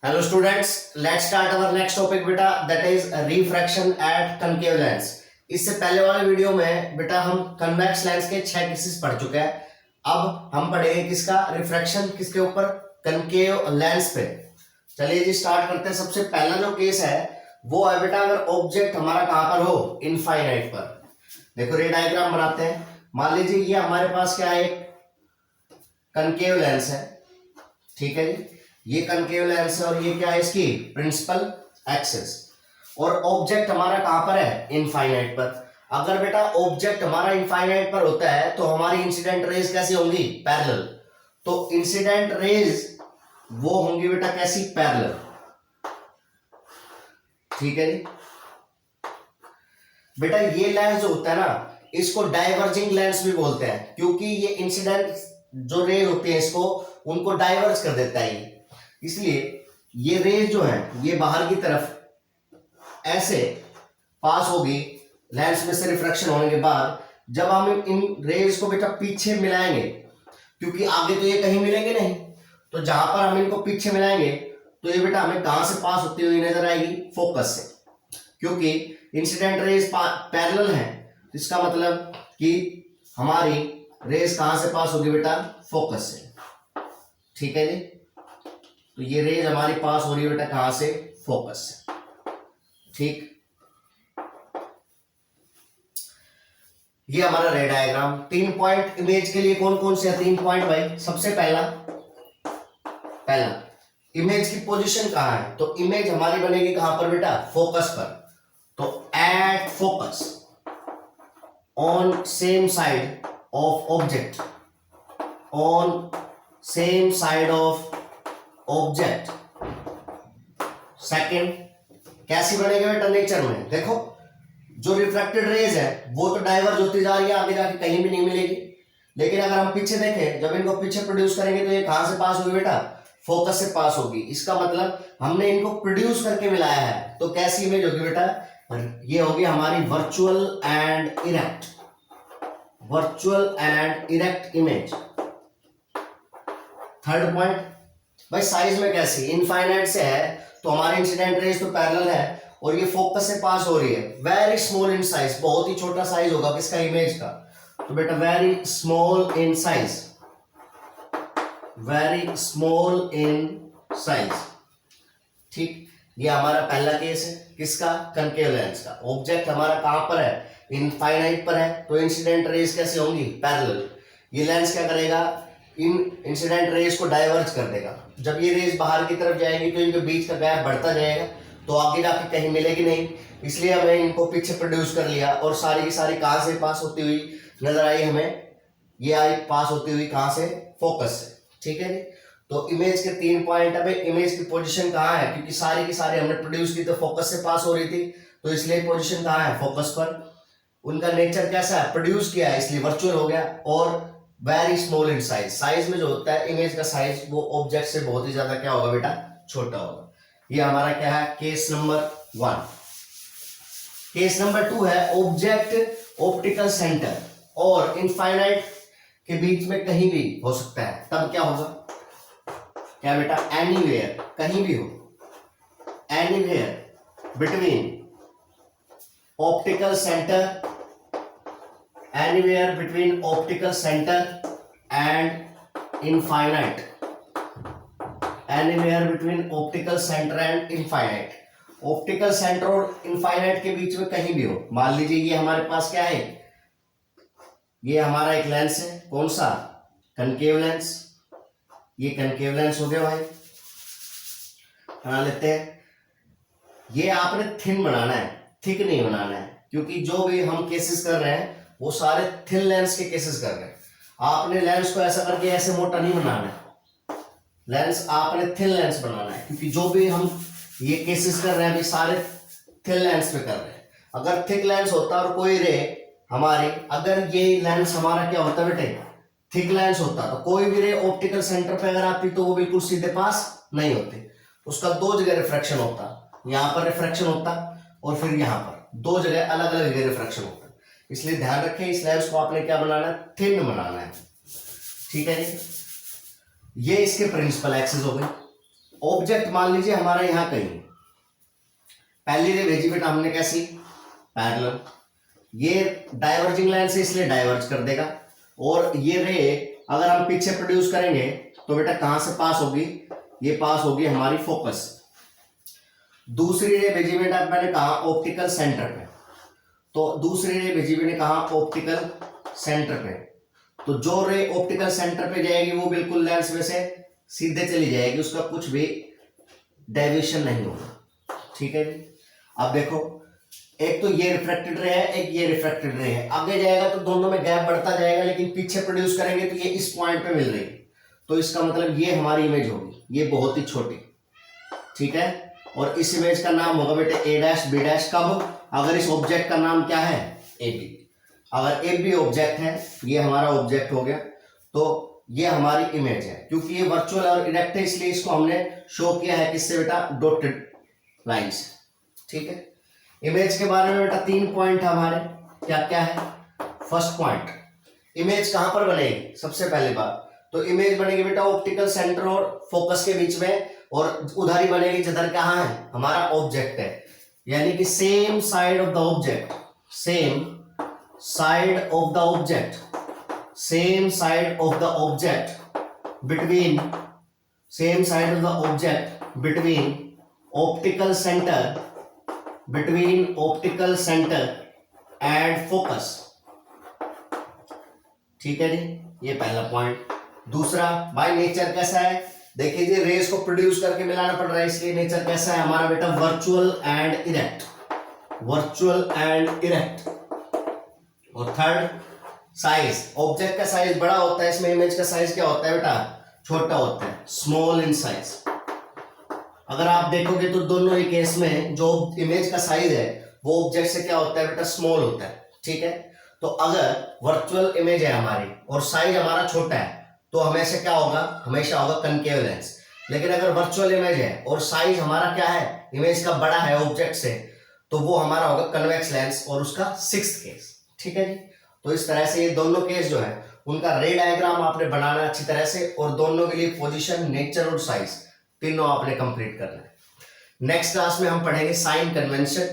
Hello students, let's start our next topic बेटा, that is refraction at concave lens। इससे पहले वाले video में बेटा हम कन्वेक्स लेंस के 6 केसेस पढ़ चुके हैं। अब हम पढ़ेंगे किसका रिफ्रैक्शन, किसके ऊपर, कनकेव लेंस पे। चलिए जी स्टार्ट करते हैं। सबसे पहला जो केस है वो है बेटा, अगर ऑब्जेक्ट हमारा कहां पर हो, इनफाइनाइट पर। देखो रे डायग्राम बनाते हैं। मान लीजिए ये हमारे पास क्या है, कनकेव लेंस है, ठीक है जी। ये कनकेव लेंस है और ये क्या है, इसकी प्रिंसिपल एक्सिस। और ऑब्जेक्ट हमारा कहां पर है, इनफाइनाइट पर। अगर बेटा ऑब्जेक्ट हमारा इनफाइनाइट पर होता है तो हमारी इंसिडेंट रेज कैसी होंगी, पैरेलल। तो इंसिडेंट रेज वो होंगी बेटा कैसी, पैरेलल, ठीक है जी। बेटा ये लेंस जो होता है ना, इसको डाइवर्जिंग लेंस भी बोलते हैं, क्योंकि ये इंसिडेंट जो रेज होती है इसको उनको डाइवर्ज कर देता है। इसलिए ये रेज जो है ये बाहर की तरफ ऐसे पास होगी लेंस में से रिफ्रैक्शन होने के बाद। जब हम इन रेज को बेटा पीछे मिलाएंगे, क्योंकि आगे तो ये कहीं मिलेंगे नहीं, तो जहां पर हम इनको पीछे मिलाएंगे तो ये बेटा हमें कहां से पास होती हुई नजर आएगी, फोकस से। क्योंकि इंसिडेंट रेज पैरेलल है, इसका मतलब कि हमारी रेज कहां से पास होगी बेटा, फोकस से, ठीक है जी। तो ये रेज हमारी पास हो रही है बेटा कहां से, फोकस से, ठीक। ये हमारा रे डायग्राम। 3 पॉइंट इमेज के लिए कौन कौन से 3 पॉइंट भाई। सबसे पहला इमेज की पोजीशन कहां है, तो इमेज हमारी बनेगी कहां पर बेटा, फोकस पर। तो at focus on same side of object, on same side of object. Second कैसी बनेगी बेटा नेचर में, देखो जो रिफ्रैक्टेड रेज है वो तो डाइवर्ज होती जा रही है, आगे जाके कहीं भी नहीं मिलेगी। लेकिन अगर हम पीछे देखें, जब इनको पीछे प्रोड्यूस करेंगे तो ये कहां से पास होगी बेटा, फोकस से पास होगी। इसका मतलब हमने इनको प्रोड्यूस करके मिलाया है, तो कैसी इमेज होगी बेटा, ये होगी हमारी virtual and erect, virtual and erect image. Third point भाई, साइज में कैसी, इनफाइनाइट से है तो हमारी इंसिडेंट रेज तो पैरेलल है और ये फोकस से पास हो रही है। वेरी स्मॉल इन साइज, बहुत ही छोटा साइज होगा किसका, इमेज का। तो बेटा very small in size, very small in size, ठीक। ये हमारा पहला केस है किसका, कनकेव लेंस का। ऑब्जेक्ट हमारा कहां पर है, इनफाइनाइट पर है, तो इंसिडेंट रेज कैसे होंगी, पैरेलल। ये लेंस क्या करेगा, इन इंसिडेंट रेज को डाइवर्ज कर देगा। जब ये रेज बाहर की तरफ जाएगी तो इनके बीच का गैप बढ़ता जाएगा, तो आगे जाके कहीं मिलेगी नहीं। इसलिए हमें इनको पीछे प्रोड्यूस कर लिया और सारी की सारी कहां से पास होती हुई नजर आई हमें, ये आई पास होती हुई कहां से, फोकस से, ठीक है जी। तो इमेज के 3 पॉइंट है। इमेज की पोजीशन कहां है, क्योंकि सारी की सारी हमने प्रोड्यूस की तो फोकस से पास हो रही थी, तो इसलिए पोजीशन कहां है, फोकस पर। उनका नेचर कैसा है, प्रोड्यूस किया है इसलिए वर्चुअल हो गया। और very small in size, size में जो होता है इमेज का साइज वो ऑब्जेक्ट से बहुत ही ज्यादा क्या होगा बेटा, छोटा होगा। ये हमारा क्या है, केस नंबर 1। केस नंबर 2 है ऑब्जेक्ट ऑप्टिकल सेंटर और इनफाइनाइट के बीच में कहीं भी हो सकता है। तब क्या होगा, क्या बेटा, एनीवेयर, कहीं भी हो, anywhere between optical centre, anywhere between optical center and infinite, anywhere between optical center and infinite। Optical centre और इनफाइनाइट के बीच में कहीं भी हो। मान लीजिए ये हमारे पास क्या है, ये हमारा एक लेंस है, कौन सा, कनकेव लेंस। ये कनकेव लेंस हो गया भाई, बना लेते हैं। ये आपने थिन बनाना है, थिक नहीं बनाना है, क्योंकि जो भी हम केसेस कर रहे हैं वो सारे थिन लेंस के केसेस कर रहे हैं। आपने लेंस को ऐसा करके ऐसे मोटा नहीं बनाना है, लेंस आपने थिन लेंस बनाना है, क्योंकि जो भी हम ये केसेस कर रहे हैं अभी सारे थिन लेंस पे कर रहे हैं। अगर थिक लेंस होता और कोई रे हमारी, अगर ये लेंस हमारा क्या होता बेटे, थिक लेंस होता, तो कोई भी रे ऑप्टिकल सेंटर पे अगर आती तो वो बिल्कुल सीधे पास नहीं होती, उसका 2 जगह रिफ्रैक्शन होता। यहाँ पर रिफ्रैक्शन होता और फिर यहाँ पर 2 जगह अलग अलग जगह रिफ्रैक्शन होता। इसलिए ध्यान रखें इस लेंस को आपने क्या बनाना है, थिन बनाना है, ठीक है जी। ये इसके प्रिंसिपल एक्सिस हो गई। ऑब्जेक्ट मान लीजिए हमारा यहाँ कहीं, पहली रे भेजी बेटा हमने कैसी, पैरेलल, ये डाइवर्जिंग लाइन से इसलिए डाइवर्ज कर देगा, और ये रे अगर हम पीछे प्रोड्यूस करेंगे तो बेटा कहां से पास होगी, ये पास होगी हमारी फोकस। दूसरी रे भेजी बेटा मैंने कहा ऑप्टिकल सेंटर पे, तो दूसरी रे भेजी मैंने कहा ऑप्टिकल सेंटर पे, तो जो रे ऑप्टिकल सेंटर पे जाएगी वो बिल्कुल लेंस में से सीधे चली जाएगी, उसका कुछ भी डेविएशन नहीं होगा। ठीक है जी। अब देखो एक तो ये रिफ्रैक्टेड रे है, एक ये रिफ्रैक्टेड रे है, आगे जाएगा तो दोनों में गैप बढ़ता जाएगा, लेकिन पीछे प्रोड्यूस करेंगे तो ये इस पॉइंट पे मिल रही है, तो इसका मतलब ये हमारी इमेज होगी, ये बहुत ही छोटी। ठीक है, और इस इमेज का नाम होगा बेटे ए डैश बी डैश। कब, अगर इस ऑब्जेक्ट का नाम क्या है, ए बी। अगर ए बी ऑब्जेक्ट है, ये हमारा ऑब्जेक्ट हो गया, तो ये हमारी इमेज है। क्योंकि ये वर्चुअल और इरेक्ट है इसलिए इसको हमने शो किया है किससे बेटा, डॉटेड लाइन से। ठीक है, इमेज के बारे में बेटा 3 पॉइंट हमारे, क्या क्या है। फर्स्ट पॉइंट, इमेज कहां पर बनेगी, सबसे पहली बात तो इमेज बनेगी बेटा ऑप्टिकल सेंटर और फोकस के बीच में, और उधर ही बनेगी जिधर कहां है हमारा ऑब्जेक्ट है, यानी कि same side of the object, same side of the object, same side of the object between, same side of the object between optical centre, between optical centre and focus. ठीक है जी, ये पहला पॉइंट। दूसरा, by nature कैसा है, देखिए जी race को produce करके मिलाना पड़ रहा है, इसलिए नेचर कैसा है हमारा बेटा, virtual and erect, virtual and erect. और थर्ड, साइज, ऑब्जेक्ट का साइज बड़ा होता है, इसमें इमेज का साइज क्या होता है बेटा, छोटा होता है, स्मॉल इन साइज। अगर आप देखोगे तो दोनों ही केस में जो इमेज का साइज है वो ऑब्जेक्ट से क्या होता है बेटा, स्मॉल होता है। ठीक है, तो अगर वर्चुअल इमेज है हमारी और साइज हमारा छोटा है तो हमेशा क्या होगा, हमेशा होगा कनकेव लेंस। लेकिन अगर वर्चुअल इमेज है और साइज हमारा क्या है, इमेज का बड़ा है ऑब्जेक्ट से, तो वो हमारा होगा कन्वेक्स लेंस, और उसका 6th केस। ठीक है जी, तो इस तरह से ये दोनों केस जो है उनका रे डायग्राम आपने बनाना अच्छी तरह से, और दोनों के लिए पोजीशन, नेचर और साइज तीनों आपने कंप्लीट करना है। नेक्स्ट क्लास में हम पढ़ेंगे साइन कन्वेंशन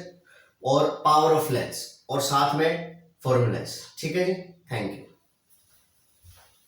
और पावर ऑफ लेंस, और साथ में फॉर्मूलाज। ठीक है जी, थैंक यू।